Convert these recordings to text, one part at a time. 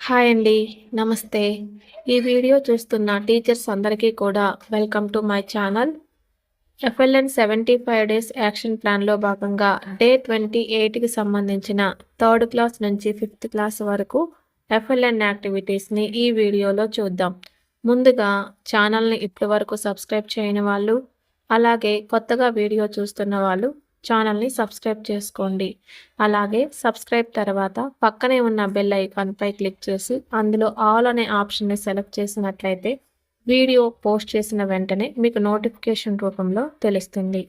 Hi అండి. నమస్తే. ఈ వీడియో చూస్తున్న టీచర్స్ అందరికీ కూడా welcome to my channel. FLN 75 days action ప్లాన్లో భాగంగా డే 28కి సంబంధించిన థర్డ్ క్లాస్ నుంచి 5th క్లాస్ వరకు ఎఫ్ఎల్ఎన్ యాక్టివిటీస్ని ఈ వీడియోలో చూద్దాం. ముందుగా ఛానల్ని ఇప్పటి వరకు సబ్స్క్రైబ్ చేయని వాళ్ళు, అలాగే కొత్తగా వీడియో చూస్తున్న వాళ్ళు ఛానల్ని సబ్స్క్రైబ్ చేసుకోండి. అలాగే సబ్స్క్రైబ్ తర్వాత పక్కనే ఉన్న బెల్ ఐకాన్పై క్లిక్ చేసి అందులో ఆల్ అనే ఆప్షన్ని సెలెక్ట్ చేసినట్లయితే వీడియో పోస్ట్ చేసిన వెంటనే మీకు నోటిఫికేషన్ రూపంలో తెలుస్తుంది.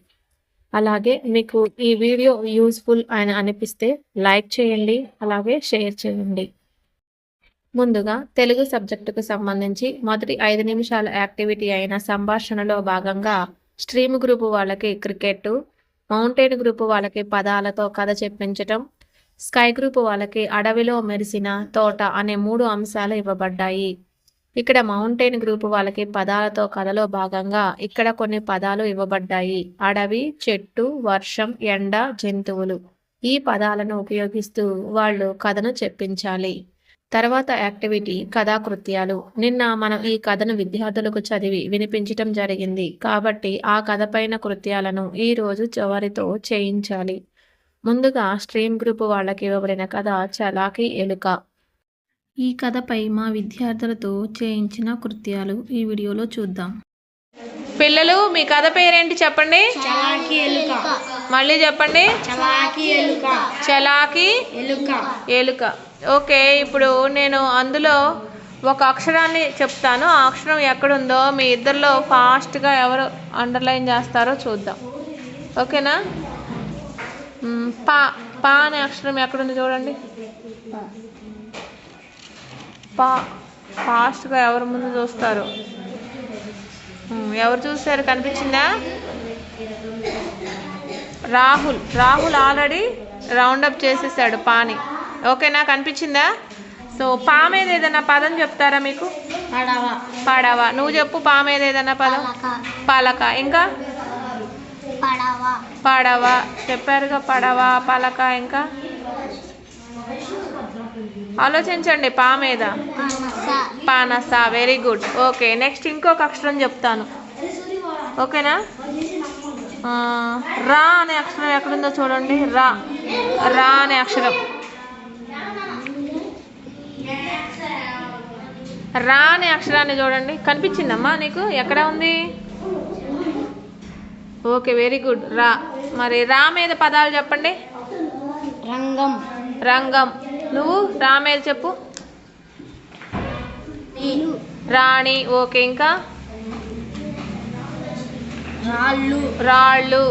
అలాగే మీకు ఈ వీడియో యూస్ఫుల్ అని అనిపిస్తే లైక్ చేయండి, అలాగే షేర్ చేయండి. ముందుగా తెలుగు సబ్జెక్టుకు సంబంధించి మొదటి 5 నిమిషాల యాక్టివిటీ అయిన సంభాషణలో భాగంగా స్ట్రీమ్ గ్రూపు వాళ్ళకి క్రికెట్, మౌంటైన్ గ్రూపు వాళ్ళకి పదాలతో కథ చెప్పించటం, స్కై గ్రూపు వాళ్ళకి అడవిలో మెరిసిన తోట అనే 3 అంశాలు ఇవ్వబడ్డాయి. ఇక్కడ మౌంటైన్ గ్రూపు వాళ్ళకి పదాలతో కథలో భాగంగా ఇక్కడ కొన్ని పదాలు ఇవ్వబడ్డాయి. అడవి, చెట్టు, వర్షం, ఎండ, జంతువులు. ఈ పదాలను ఉపయోగిస్తూ వాళ్ళు కథను చెప్పించాలి. తర్వాత యాక్టివిటీ కథాకృత్యాలు. నిన్న మనం ఈ కథను విద్యార్థులకు చదివి వినిపించటం జరిగింది కాబట్టి ఆ కథ పైన కృత్యాలను ఈరోజు చివరితో చేయించాలి. ముందుగా స్ట్రీమ్ గ్రూప్ వాళ్ళకి ఇవ్వబడిన కథ చలాకీ ఎలుక. ఈ కథపై మా విద్యార్థులతో చేయించిన కృత్యాలు ఈ వీడియోలో చూద్దాం. పిల్లలు మీ కథ పేరేంటి చెప్పండి. చలాకీ ఎలుక. మళ్ళీ చెప్పండి. చలాకీ ఎలుక. చలాకీ ఎలుక. ఎలుక. ఓకే, ఇప్పుడు నేను అందులో ఒక అక్షరాన్ని చెప్తాను. ఆ అక్షరం ఎక్కడుందో మీ ఇద్దరిలో ఫాస్ట్గా ఎవరు అండర్లైన్ చేస్తారో చూద్దాం. ఓకేనా? పా పా అనే అక్షరం ఎక్కడుంది చూడండి. పా. ఫాస్ట్గా ఎవరు ముందు చూస్తారు? ఎవరు చూస్తారు? కనిపించిందా? రాహుల్. రాహుల్ ఆల్రెడీ రౌండప్ చేసేసాడు పాని. ఓకేనా? కనిపించిందా? సో పా మీద ఏదైనా పదం చెప్తారా మీకు? పడవ. పడవ. నువ్వు చెప్పు పా మీద ఏదైనా పదం. పలక. ఇంకా పడవ. పడవ చెప్పారుగా. పడవ, పలక. ఇంకా ఆలోచించండి. పా మీద పానస. Very good. ఓకే, నెక్స్ట్ ఇంకొక అక్షరం చెప్తాను. ఓకేనా? రా అనే అక్షరం ఎక్కడుందో చూడండి. రా. రా అనే అక్షరం. రా అనే అక్షరాన్ని చూడండి. కనిపించిందమ్మా నీకు? ఎక్కడ ఉంది? Okay, very good. రా. మరి రా మీద పదాలు చెప్పండి. రంగం. రంగం. నువ్వు రా మీద చెప్పు. రాణి. ఓకే, ఇంకా రాళ్ళు. రాళ్ళు.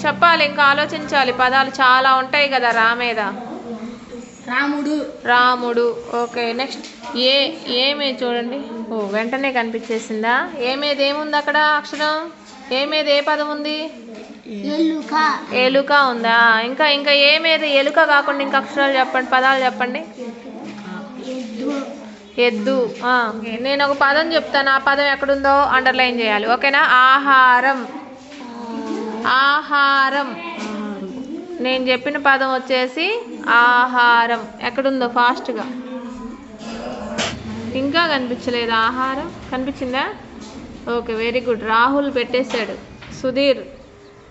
చెప్పాలి, ఇంకా ఆలోచించాలి. పదాలు చాలా ఉంటాయి కదా రా మీద. రాముడు. రాముడు. ఓకే, నెక్స్ట్ ఏ. ఏ మీద చూడండి. ఓ, వెంటనే కనిపించేసిందా? ఏ మీద ఏముంది అక్కడ అక్షరం? ఏ మీద ఏ పదం ఉంది? ఎలుక. ఎలుక ఉందా? ఇంకా ఇంకా ఏ మీద ఎలుక కాకుండా ఇంకా అక్షరాలు చెప్పండి, పదాలు చెప్పండి. ఎద్దు. నేను ఒక పదం చెప్తాను, ఆ పదం ఎక్కడుందో అండర్లైన్ చేయాలి. ఓకేనా? ఆహారం. ఆహారం. నేను చెప్పిన పదం వచ్చేసి ఆహారం. ఎక్కడుందో ఫాస్ట్గా. ఇంకా కనిపించలేదు. ఆహారం కనిపించిందా? Okay, very good. రాహుల్ పెట్టేశాడు. సుధీర్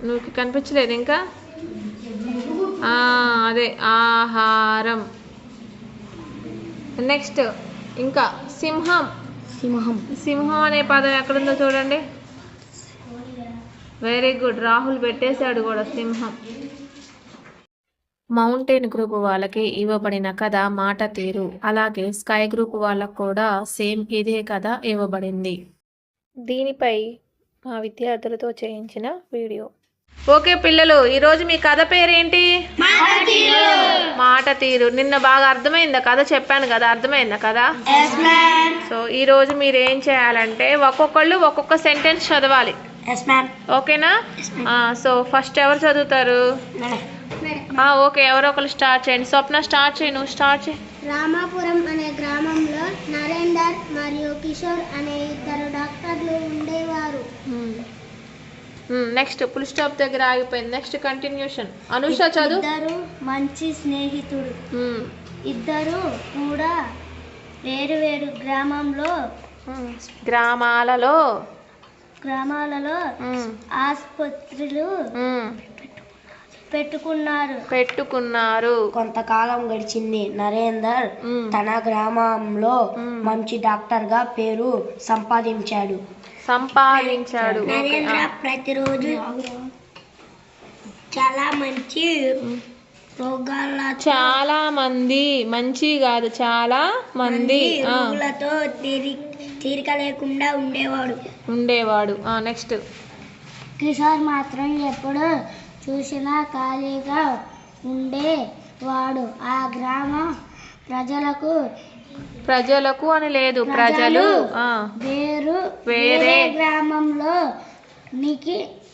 నువ్వు కనిపించలేదు ఇంకా? అదే ఆహారం. నెక్స్ట్ ఇంకా సింహం. సింహం. సింహం అనే పదం ఎక్కడుందో చూడండి. Very good. రాహుల్ పెట్టేశాడు కూడా సింహం. మౌంటైన్ గ్రూప్ వాళ్ళకి ఇవ్వబడిన కథ మాట తీరు. అలాగే స్కై గ్రూప్ వాళ్ళకు కూడా సేమ్ ఇదే కథ ఇవ్వబడింది. దీనిపై మా విద్యార్థులతో చేయించిన వీడియో. ఓకే పిల్లలు, ఈరోజు మీ కథ పేరేంటి? మాట తీరు. నిన్న బాగా అర్థమైందా కథ? చెప్పాను కదా, అర్థమైందా కదా? సో ఈరోజు మీరు ఏం చేయాలంటే ఒక్కొక్కళ్ళు ఒక్కొక్క సెంటెన్స్ చదవాలి. ఓకేనా? సో ఫస్ట్ ఎవరు చదువుతారు? ఓకే, ఎవరో ఒకరు స్టార్ట్ చేయండి. స్వప్న స్టార్ట్ చేయి. నువ్వు స్టార్ట్ చేయి. రామాపురం అనే గ్రామంలో నరేందర్ మరియు కిషోర్ అనే 2 డాక్టర్లు ఉండేవారు. నెక్స్ట్ ఫుల్ స్టాప్ దగ్గర ఆగిపోయింది. Next continuation. అనుష చదువు. ఇద్దరు మంచి స్నేహితుడు. ఇద్దరు కూడా వేరు వేరు గ్రామాలలో ఆసుపత్రులు పెట్టుకున్నారు. కొంతకాలం గడిచింది. నరేందర్ తన గ్రామంలో మంచి డాక్టర్ గా పేరు సంపాదించాడు. నరేంద్ర ప్రతిరోజు చాలా మంచి రోగులతో తీరిక లేకుండా ఉండేవాడు. నెక్స్ట్. కిషోర్ మాత్రం ఎప్పుడు చూసినా ఖాళీగా ఉండేవాడు. ఆ గ్రామ ప్రజలకు అని లేదు, ప్రజలు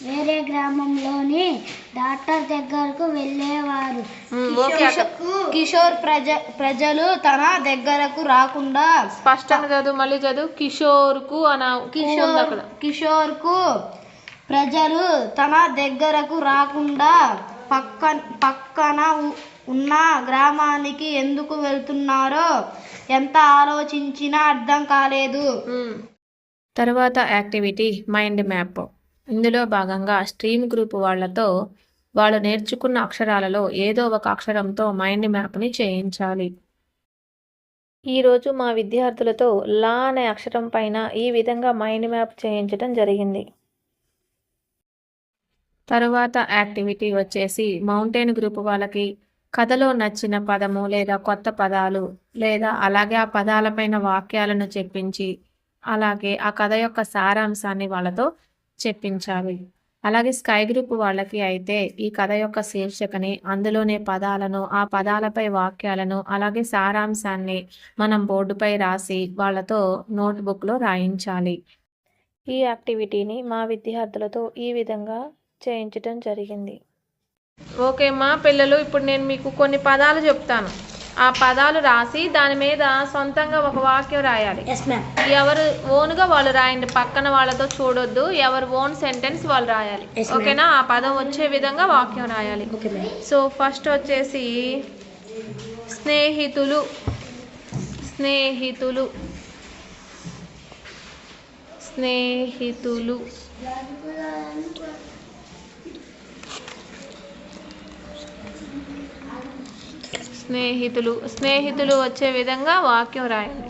వేరే గ్రామంలోని డాక్టర్ దగ్గరకు వెళ్ళేవారు. కిషోర్ ప్రజలు తన దగ్గరకు రాకుండా స్పష్టంగా చదువు, మళ్ళీ చదువు. కిషోర్ కు ప్రజలు తన దగ్గరకు రాకుండా పక్కన ఉన్న గ్రామానికి ఎందుకు వెళ్తున్నారో ఎంత ఆలోచించినా అర్థం కాలేదు. తర్వాత యాక్టివిటీ మైండ్ మ్యాప్. ఇందులో భాగంగా స్ట్రీమ్ గ్రూప్ వాళ్ళతో వాళ్ళు నేర్చుకున్న అక్షరాలలో ఏదో ఒక అక్షరంతో మైండ్ మ్యాప్ని చేయించాలి. ఈరోజు మా విద్యార్థులతో లా అనే అక్షరం పైన ఈ విధంగా మైండ్ మ్యాప్ చేయించడం జరిగింది. తరువాత యాక్టివిటీ వచ్చేసి మౌంటైన్ గ్రూప్ వాళ్ళకి కథలో నచ్చిన పదము లేదా కొత్త పదాలు లేదా అలాగే ఆ పదాలపైన వాక్యాలను చెప్పించి అలాగే ఆ కథ యొక్క సారాంశాన్ని వాళ్ళతో చెప్పించాలి. అలాగే స్కై గ్రూప్ వాళ్ళకి అయితే ఈ కథ యొక్క శీర్షికని, అందులోనే పదాలను, ఆ పదాలపై వాక్యాలను అలాగే సారాంశాన్ని మనం బోర్డుపై రాసి వాళ్ళతో నోట్బుక్లో రాయించాలి. ఈ యాక్టివిటీని మా విద్యార్థులతో ఈ విధంగా చేయించడం జరిగింది. ఓకే మా పిల్లలు, ఇప్పుడు నేను మీకు కొన్ని పదాలు చెప్తాను. ఆ పదాలు రాసి దాని మీద సొంతంగా ఒక వాక్యం రాయాలి. ఎవరు ఓన్గా వాళ్ళు రాయండి, పక్కన వాళ్ళతో చూడొద్దు. ఎవరు ఓన్ సెంటెన్స్ వాళ్ళు రాయాలి. ఓకేనా? ఆ పదం వచ్చే విధంగా వాక్యం రాయాలి. సో ఫస్ట్ వచ్చేసి స్నేహితులు. స్నేహితులు స్నేహితులు స్నేహితులు స్నేహితులు వచ్చే విధంగా వాక్యం రాయండి.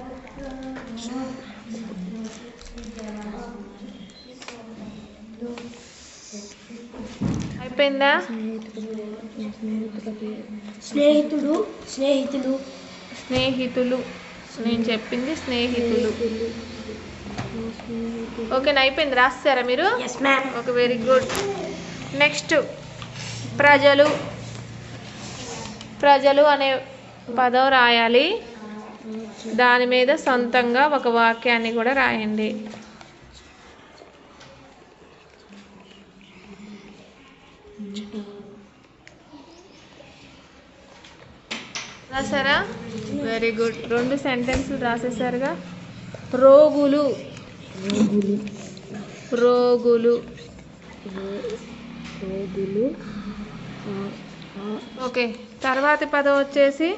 అయిపోయిందా? స్నేహితులు నేను చెప్పింది స్నేహితులు. ఓకేనా? అయిపోయింది. రాస్తారా మీరు? Okay, very good. నెక్స్ట్ ప్రజలు అనే పదం రాయాలి. దాని మీద సొంతంగా ఒక వాక్యాన్ని కూడా రాయండి. రాసారా? Very good. 2 సెంటెన్సులు రాసేసారుగా. రోగులు. ఓకే, తర్వాతి పదం వచ్చేసి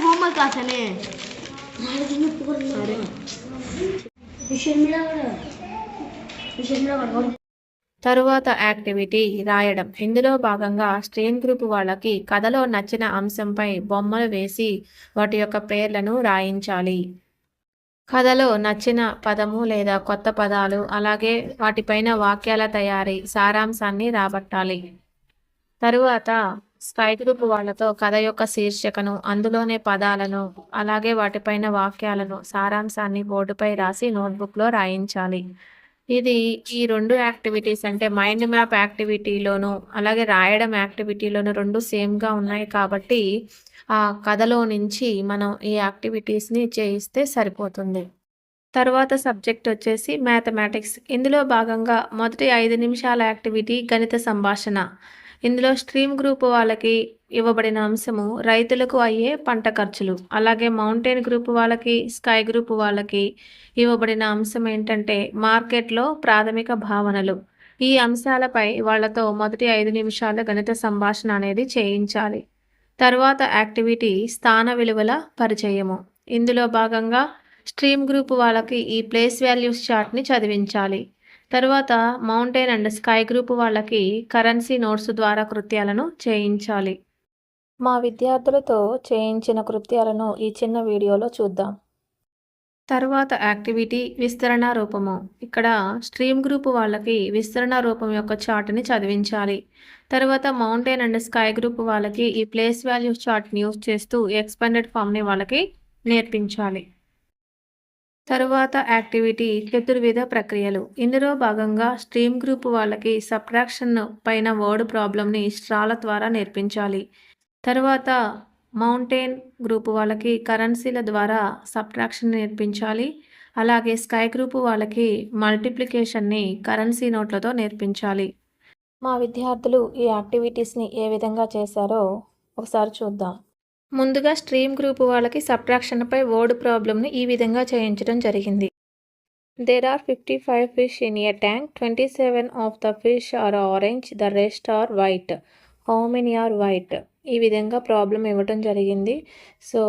హోంవర్క్ రాసనే. తరువాత యాక్టివిటీ రాయడం. ఇందులో భాగంగా స్ట్రీమ్ గ్రూప్ వాళ్ళకి కథలో నచ్చిన అంశంపై బొమ్మలు వేసి వాటి యొక్క పేర్లను రాయించాలి. కథలో నచ్చిన పదము లేదా కొత్త పదాలు అలాగే వాటిపైన వాక్యాల తయారీ, సారాంశాన్ని రాబట్టాలి. తరువాత స్కై గ్రూప్ వాళ్ళతో కథ యొక్క శీర్షికను, అందులోనే పదాలను అలాగే వాటిపైన వాక్యాలను, సారాంశాన్ని బోర్డుపై రాసి నోట్బుక్లో రాయించాలి. ఇది ఈ 2 యాక్టివిటీస్ అంటే మైండ్ మ్యాప్ యాక్టివిటీలోను అలాగే రాయడం యాక్టివిటీలోను 2 సేమ్గా ఉన్నాయి కాబట్టి ఆ కథలో నుంచి మనం ఈ యాక్టివిటీస్ని చేయిస్తే సరిపోతుంది. తర్వాత సబ్జెక్ట్ వచ్చేసి మ్యాథమెటిక్స్. ఇందులో భాగంగా మొదటి 5 నిమిషాల యాక్టివిటీ గణిత సంభాషణ. ఇందులో స్ట్రీమ్ గ్రూప్ వాళ్ళకి ఇవ్వబడిన అంశము రైతులకు అయ్యే పంట ఖర్చులు. అలాగే మౌంటైన్ గ్రూప్ వాళ్ళకి, స్కై గ్రూప్ వాళ్ళకి ఇవ్వబడిన అంశం ఏంటంటే మార్కెట్లో ప్రాథమిక భావనలు. ఈ అంశాలపై వాళ్ళతో మొదటి 5 నిమిషాల గణిత సంభాషణ అనేది చేయించాలి. తర్వాత యాక్టివిటీ స్థాన విలువల పరిచయము. ఇందులో భాగంగా స్ట్రీమ్ గ్రూప్ వాళ్ళకి ఈ ప్లేస్ వాల్యూస్ చార్ట్ని చదివించాలి. తర్వాత మౌంటైన్ అండ్ స్కై గ్రూప్ వాళ్ళకి కరెన్సీ నోట్స్ ద్వారా కృత్యాలను చేయించాలి. మా విద్యార్థులతో చేయించిన కృత్యాలను ఈ చిన్న వీడియోలో చూద్దాం. తర్వాత యాక్టివిటీ విస్తరణ రూపము. ఇక్కడ స్ట్రీమ్ గ్రూప్ వాళ్ళకి విస్తరణ రూపం యొక్క చార్ట్ని చదివించాలి. తర్వాత మౌంటైన్ అండ్ స్కై గ్రూప్ వాళ్ళకి ఈ ప్లేస్ వాల్యూస్ చార్ట్ని యూజ్ చేస్తూ ఎక్స్పాండెడ్ ఫామ్ని వాళ్ళకి నేర్పించాలి. తరువాత యాక్టివిటీ చతుర్విధ ప్రక్రియలు. ఇందులో భాగంగా స్ట్రీమ్ గ్రూప్ వాళ్ళకి సబ్ట్రాక్షన్ పైన వర్డ్ ప్రాబ్లమ్ని స్ట్రాల ద్వారా నేర్పించాలి. తర్వాత మౌంటైన్ గ్రూప్ వాళ్ళకి కరెన్సీల ద్వారా సబ్ట్రాక్షన్ నేర్పించాలి. అలాగే స్కై గ్రూప్ వాళ్ళకి మల్టిప్లికేషన్ని కరెన్సీ నోట్లతో నేర్పించాలి. మా విద్యార్థులు ఈ యాక్టివిటీస్ని ఏ విధంగా చేశారో ఒకసారి చూద్దాం. ముందుగా స్ట్రీమ్ గ్రూప్ వాళ్ళకి సబ్ట్రాక్షన్పై వర్డ్ ప్రాబ్లమ్ని ఈ విధంగా చేయించడం జరిగింది. There are 55 fish in a tank. 27 of the fish are orange. The rest are white. How many are white? ఈ విధంగా ప్రాబ్లం ఇవ్వడం జరిగింది. సో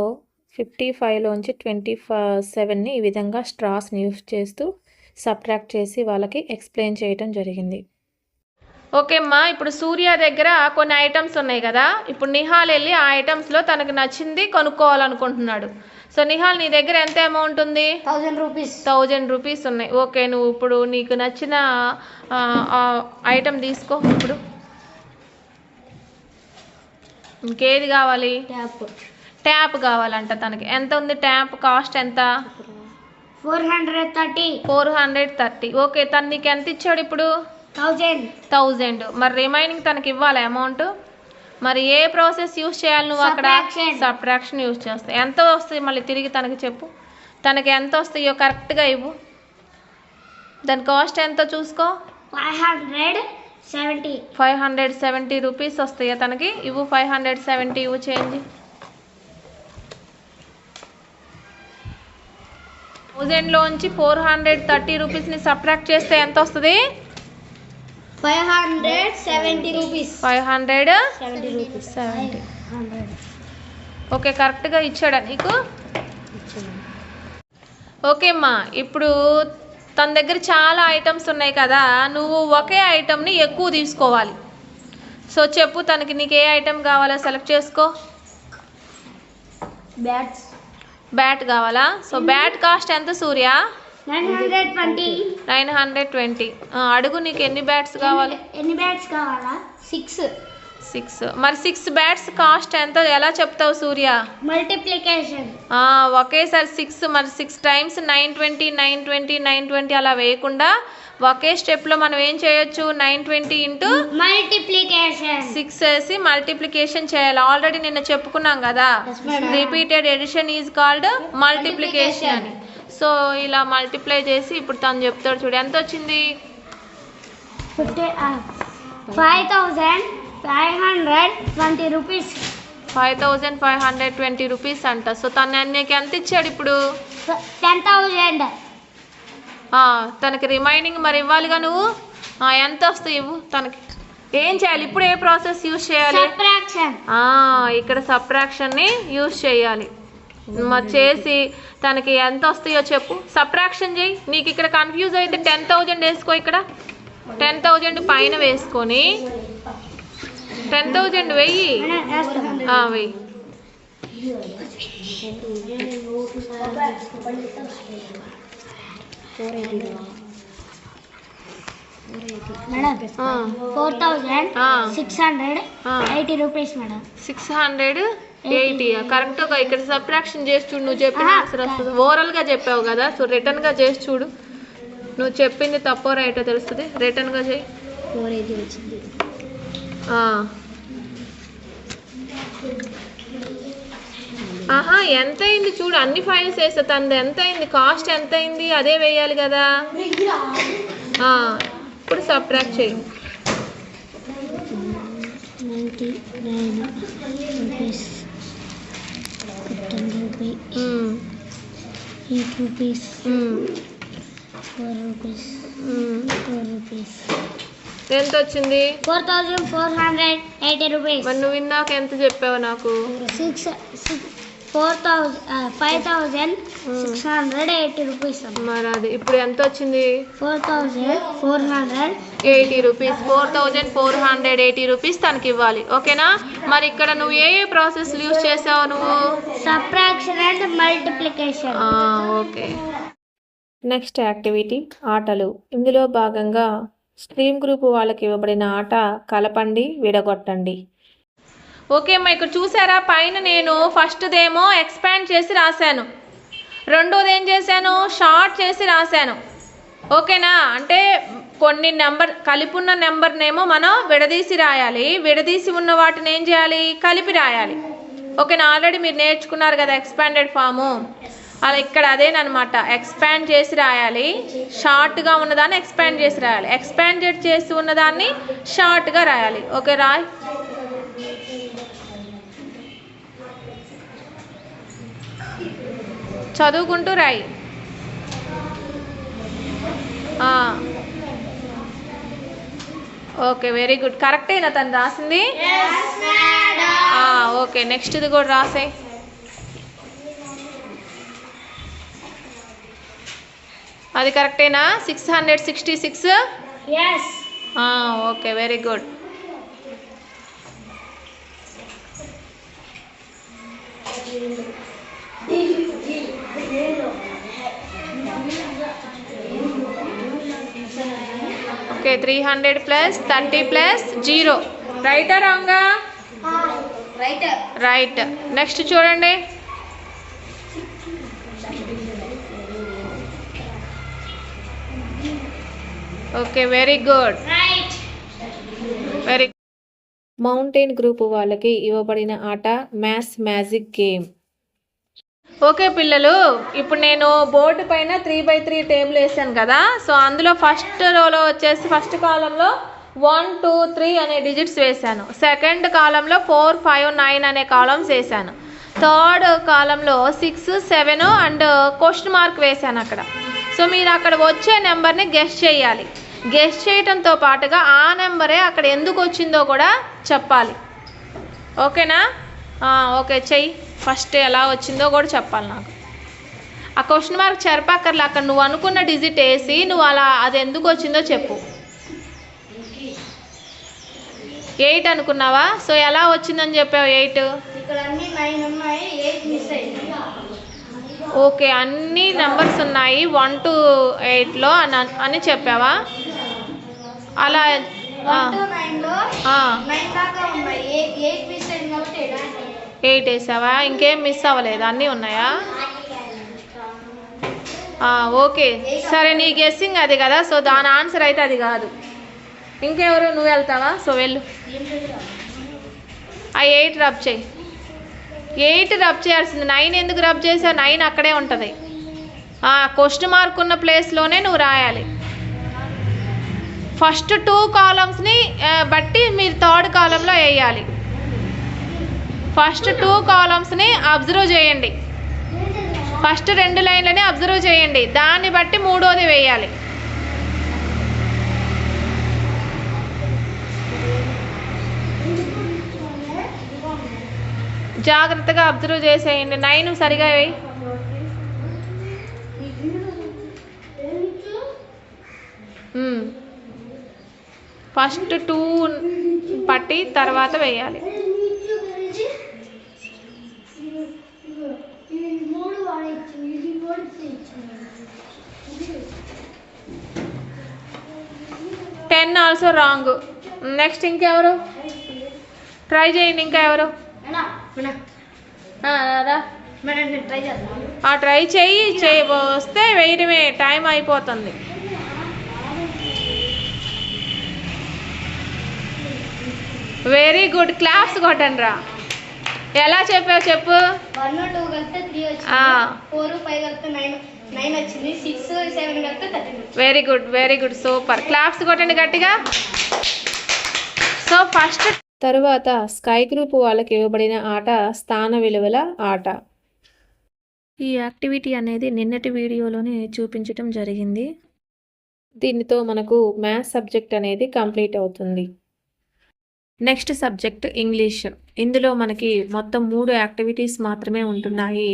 55లోంచి 27ని ఈ విధంగా స్ట్రాస్ని యూస్ చేస్తూ సబ్ట్రాక్ట్ చేసి వాళ్ళకి ఎక్స్ప్లెయిన్ చేయడం జరిగింది. ఓకే అమ్మా, ఇప్పుడు సూర్య దగ్గర కొన్ని ఐటమ్స్ ఉన్నాయి కదా. ఇప్పుడు నిహాల్ వెళ్ళి ఆ ఐటమ్స్లో తనకు నచ్చింది కొనుక్కోవాలనుకుంటున్నాడు. సో నిహాల్, నీ దగ్గర ఎంత అమౌంట్ ఉంది? 1000 రూపీస్. 1000 రూపీస్ ఉన్నాయి. ఓకే, నువ్వు ఇప్పుడు నీకు నచ్చిన ఐటమ్ తీసుకో. ఇప్పుడు ఇంకేది కావాలి? ట్యాప్ కావాలంట తనకి. ఎంత ఉంది ట్యాప్ కాస్ట్? ఎంత? 430. ఓకే, తను నీకు ఎంత ఇచ్చాడు ఇప్పుడు? 1000. మరి రిమైనింగ్ తనకి ఇవ్వాలి అమౌంట్. మరి ఏ ప్రాసెస్ యూస్ చేయాలి నువ్వు అక్కడ? సబ్ట్రాక్షన్ యూస్ చేస్తావు. ఎంత వస్తాయి మళ్ళీ తిరిగి తనకి చెప్పు. తనకి ఎంత వస్తాయో కరెక్ట్గా ఇవ్వు. దాని కాస్ట్ ఎంతో చూసుకో. 570 రూపీస్ వస్తాయా తనకి? ఇవ్వు 570 ఇవ్వు చేంజ్. 1000లోంచి 430 రూపీస్ని సబ్ట్రాక్ట్ చేస్తే ఎంత వస్తుంది? 570 రూపీస్. 570. ఓకే, కరెక్ట్గా ఇచ్చాడా నీకు? ఓకే అమ్మా, ఇప్పుడు తన దగ్గర చాలా ఐటమ్స్ ఉన్నాయి కదా, నువ్వు ఒకే ఐటమ్ని ఎక్కువ తీసుకోవాలి. సో చెప్పు తనకి నీకు ఏ ఐటమ్ కావాలో సెలెక్ట్ చేసుకో. బ్యాట్ కావాలా? సో బ్యాట్ కాస్ట్ ఎంత సూర్య? 920. అడుగు, నీకు ఎన్ని బ్యాట్స్ కావాలి? ఎన్ని బ్యాట్స్ కావాలా? 6. మరి 6 బ్యాట్స్ కాస్ట్ ఎంత ఎలా చెప్తావు సూర్య? మల్టిప్లికేషన్. ఒకేసారి 6, మరి 6 టైమ్స్ 920 అలా వేయకుండా ఒకే స్టెప్లో మనం ఏం చేయొచ్చు? 920 ఇంటూ మల్టిప్లికేషన్ 6 వేసి మల్టిప్లికేషన్ చేయాలి. ఆల్రెడీ నిన్న చెప్పుకున్నాం కదా, repeated edition is called multiplication అని. సో ఇలా మల్టిప్లై చేసి ఇప్పుడు తను చెప్తాడు చూడు. ఎంత వచ్చింది? 5520 రూపీస్. 5520 రూపీస్ అంట. సో తను నీకు ఎంత ఇచ్చాడు ఇప్పుడు? 10,000. తనకి రిమైనింగ్ మరి ఇవ్వాలిగా నువ్వు. ఎంత వస్తాయి ఇవ్వు తనకి. ఏం చేయాలి ఇప్పుడు? ఏ ప్రాసెస్ యూజ్ చేయాలి? ఇక్కడ సబ్ట్రాక్షన్ని యూజ్ చేయాలి. మరి చేసి తనకి ఎంత వస్తాయో చెప్పు. సబ్ట్రాక్షన్ చేయి. నీకు ఇక్కడ కన్ఫ్యూజ్ అయితే 10,000 వేసుకో. ఇక్కడ 10,000 పైన వేసుకొని 10,000 వెయ్యి. వెయ్యి. Madam 4,680 rupees madam. 680 కరెక్ట్గా ఇక్కడ సబ్ట్రాక్షన్ చేసి చూడు. నువ్వు చెప్పిన ఆన్సర్ వస్తుంది. ఓవరాల్గా చెప్పావు కదా, సో రిటర్న్గా చేసి చూడు. నువ్వు చెప్పింది తప్పో రైటో తెలుస్తుంది. రిటర్న్గా చేయి. 480 వచ్చింది. ఎంత అయింది చూడు. అన్ని ఫైల్స్ వేస్తా. తనది ఎంత అయింది, కాస్ట్ ఎంత అయింది అదే వేయాలి కదా. ఇప్పుడు సబ్ట్రాక్ట్ చేయి. 89 rupees. 10 rupees. 8 rupees. 4 rupees. 4 rupees. ఎంత వచ్చింది? 4,480 rupees. మరి నువ్వు విన్నాక ఎంత చెప్పావు నాకు? 5,680 rupees. మరి అది ఇప్పుడు ఎంత వచ్చింది? 4,480 రూపీస్. 4,480 రూపీస్ తనకి ఇవ్వాలి. ఓకేనా? మరి ఇక్కడ నువ్వు ఏ ప్రాసెస్ యూజ్ చేసావు నువ్వు? Subtraction and multiplication. Okay. Next activity ఆటలు. ఇందులో భాగంగా స్ట్రీమ్ గ్రూప్ వాళ్ళకి ఇవ్వబడిన ఆట కలపండి, విడగొట్టండి. ఓకే అమ్మా, ఇక్కడ చూసారా పైన నేను ఫస్ట్దేమో ఎక్స్పాండ్ చేసి రాశాను, రెండోది ఏం చేశాను, షార్ట్ చేసి రాశాను. ఓకేనా? అంటే కొన్ని నెంబర్ కలిపి ఉన్న నెంబర్నేమో మనం విడదీసి రాయాలి, విడదీసి ఉన్న వాటిని ఏం చేయాలి, కలిపి రాయాలి. ఓకేనా? ఆల్రెడీ మీరు నేర్చుకున్నారు కదా ఎక్స్పాండెడ్ ఫాము, అలా ఇక్కడ అదేనమాట. ఎక్స్పాండ్ చేసి రాయాలి, షార్ట్గా ఉన్నదాన్ని ఎక్స్పాండ్ చేసి రాయాలి, ఎక్స్పాండెడ్ చేసి ఉన్నదాన్ని షార్ట్గా రాయాలి. ఓకే, రాయ్. చదువుకుంటూ రాయి. Okay, very good. కరెక్టేనా తను రాసింది? ఓకే, నెక్స్ట్ ఇది కూడా రాసే. అది కరెక్టేనా? 666. Okay, very good. Okay, 300 plus 30 plus 0. రైటా రాంగా? రైట్. నెక్స్ట్ చూడండి. Okay, very good. Very mountain group వాళ్ళకి ఇవ్వబడిన ఆట మ్యాథ్స్ మ్యాజిక్ గేమ్. ఓకే పిల్లలు, ఇప్పుడు నేను బోర్డు పైన 3x3 టేబుల్ వేసాను కదా. సో అందులో ఫస్ట్ రోలో వచ్చేసి ఫస్ట్ కాలంలో 1, 2, 3 అనే డిజిట్స్ వేసాను. సెకండ్ కాలంలో 4, 5, 9 అనే కాలమ్స్ వేసాను. థర్డ్ కాలంలో 6, 7 అండ్ క్వశ్చన్ మార్క్ వేసాను అక్కడ. సో మీరు అక్కడ వచ్చే నెంబర్ని గెస్ చేయాలి. గెస్ చేయడంతో పాటుగా ఆ నెంబరే అక్కడ ఎందుకు వచ్చిందో కూడా చెప్పాలి. ఓకేనా? ఓకే, చెయ్యి. ఫస్ట్ ఎలా వచ్చిందో కూడా చెప్పాలి నాకు. ఆ క్వశ్చన్ మార్క్ చెరపక్కర్లే, అక్కడ నువ్వు అనుకున్న డిజిట్ వేసి నువ్వు అలా అది ఎందుకు వచ్చిందో చెప్పు. 8 అనుకున్నావా? సో ఎలా వచ్చిందని చెప్పావు 8? ఓకే, అన్ని నెంబర్స్ ఉన్నాయి 1 to 8లో అని చెప్పావా? అలా 8 వేసావా? ఇంకేం మిస్ అవ్వలేదు, అన్నీ ఉన్నాయా? ఓకే, సరే, నీ గెస్సింగ్ అది కదా. సో దాని ఆన్సర్ అయితే అది కాదు. ఇంకెవరు? నువ్వు వెళ్తావా? సో వెళ్ళు. 8 రబ్ చేయి. 8 రబ్ చేయాల్సింది. 9 ఎందుకు రబ్ చేసావు? 9 అక్కడే ఉంటుంది. క్వశ్చన్ మార్క్ ఉన్న ప్లేస్లోనే నువ్వు రాయాలి. ఫస్ట్ 2 కాలమ్స్ని బట్టి మీరు థర్డ్ కాలంలో వేయాలి. ఫస్ట్ 2 కాలమ్స్ని అబ్జర్వ్ చేయండి. ఫస్ట్ 2 లైన్లని అబ్జర్వ్ చేయండి, దాన్ని బట్టి మూడోది వేయాలి. జాగ్రత్తగా అబ్జర్వ్ చేసేయండి. 9 సరిగా వేయి. ఫస్ట్ 2 పట్టి తర్వాత వేయాలి. Ten also wrong. నెక్స్ట్ ఇంకెవరు? ట్రై చేయండి. ఇంకా ఎవరు? ట్రై చెయ్యి. వస్తే వేయడమే, టైం అయిపోతుంది. Very good. క్లాప్స్ కొట్టండి రా. ఎలా చెప్పావు చెప్పు. 1, 2 కలిపితే 3 వచ్చింది, 4, 5 కలిపితే 9 వచ్చింది, 6, 7 కలిపితే 13. Very good, very good, super. Claps కొట్టండి గట్టిగా. సో ఫస్ట్ తరువాత స్కై గ్రూప్ వాళ్ళకి ఇవ్వబడిన ఆట స్థాన విలువల ఆట. ఈ యాక్టివిటీ అనేది నిన్నటి వీడియోలోనే చూపించటం జరిగింది. దీనితో మనకు మ్యాథ్స్ సబ్జెక్ట్ అనేది కంప్లీట్ అవుతుంది. Next subject English. ఇందులో మనకి మొత్తం 3 యాక్టివిటీస్ మాత్రమే ఉంటున్నాయి.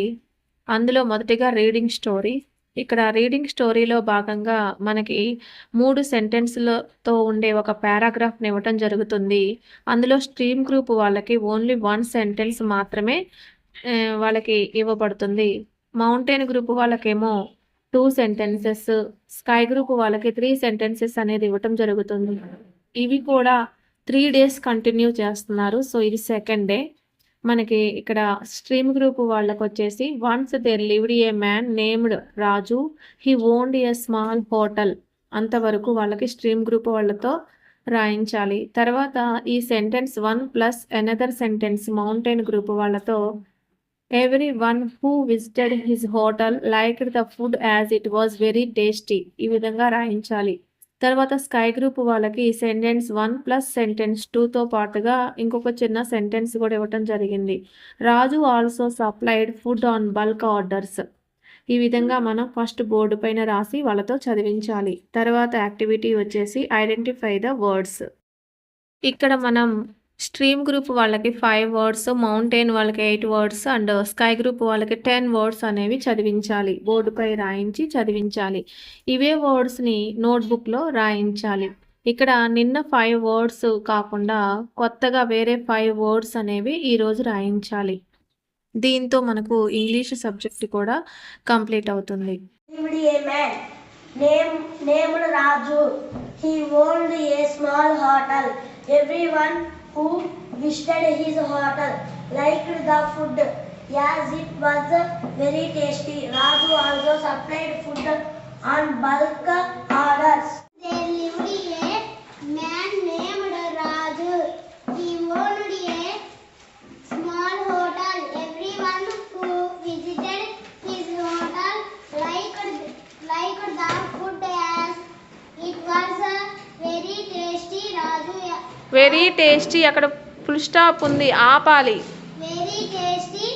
అందులో మొదటిగా రీడింగ్ స్టోరీ. ఇక్కడ రీడింగ్ స్టోరీలో భాగంగా మనకి 3 సెంటెన్స్లతో ఉండే ఒక పారాగ్రాఫ్ని ఇవ్వటం జరుగుతుంది. అందులో స్ట్రీమ్ గ్రూప్ వాళ్ళకి ఓన్లీ 1 సెంటెన్స్ మాత్రమే వాళ్ళకి ఇవ్వబడుతుంది. మౌంటైన్ గ్రూప్ వాళ్ళకేమో 2 సెంటెన్సెస్, స్కై గ్రూప్ వాళ్ళకి 3 సెంటెన్సెస్ అనేది ఇవ్వటం జరుగుతుంది. ఇవి కూడా 3 డేస్ కంటిన్యూ చేస్తున్నారు. సో ఇది సెకండ్ డే. మనకి ఇక్కడ స్ట్రీమ్ గ్రూప్ వాళ్ళకి వచ్చేసి once there lived a man named Raju, he owned a small hotel అంతవరకు వాళ్ళకి స్ట్రీమ్ గ్రూప్ వాళ్ళతో రాయించాలి. తర్వాత ఈ sentence 1 plus another sentence mountain group వాళ్ళతో everyone who visited his hotel liked the food as it was very tasty ఈ విధంగా రాయించాలి. తర్వాత స్కై గ్రూప్ వాళ్ళకి సెంటెన్స్ 1 ప్లస్ సెంటెన్స్ 2తో పాటుగా ఇంకొక చిన్న సెంటెన్స్ కూడా ఇవ్వటం జరిగింది. Raju also supplied food on bulk orders. ఈ విధంగా మనం ఫస్ట్ బోర్డు పైన రాసి వాళ్ళతో చదివించాలి. తర్వాత యాక్టివిటీ వచ్చేసి ఐడెంటిఫై ద వర్డ్స్. ఇక్కడ మనం స్ట్రీమ్ గ్రూప్ వాళ్ళకి 5 వర్డ్స్, మౌంటైన్ వాళ్ళకి 8 వర్డ్స్ అండ్ స్కై గ్రూప్ వాళ్ళకి 10 వర్డ్స్ అనేవి చదివించాలి. బోర్డుపై రాయించి చదివించాలి. ఇవే వర్డ్స్ని నోట్బుక్లో రాయించాలి. ఇక్కడ నిన్న 5 వర్డ్స్ కాకుండా కొత్తగా వేరే 5 వర్డ్స్ అనేవి ఈరోజు రాయించాలి. దీంతో మనకు ఇంగ్లీష్ సబ్జెక్ట్ కూడా కంప్లీట్ అవుతుంది. named Raju. He owned a small hotel. Everyone who visited his hotel liked the food as it was very tasty. Raju also supplied food on bulk orders. There lived a man named Raju. He owned a small hotel. Everyone who visited his hotel liked the food as it was very tasty. Raju very tasty అక్కడ full stop ఉంది, ఆపాలి. very tasty.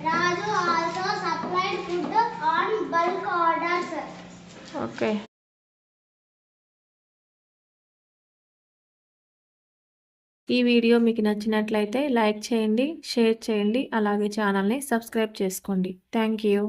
Raju also supplied food on bulk orders. Okay. ఈ video మీకు నచ్చినట్లయితే like చేయండి, share చేయండి, అలాగే ఛానల్ని సబ్స్క్రైబ్ చేసుకోండి. Thank you.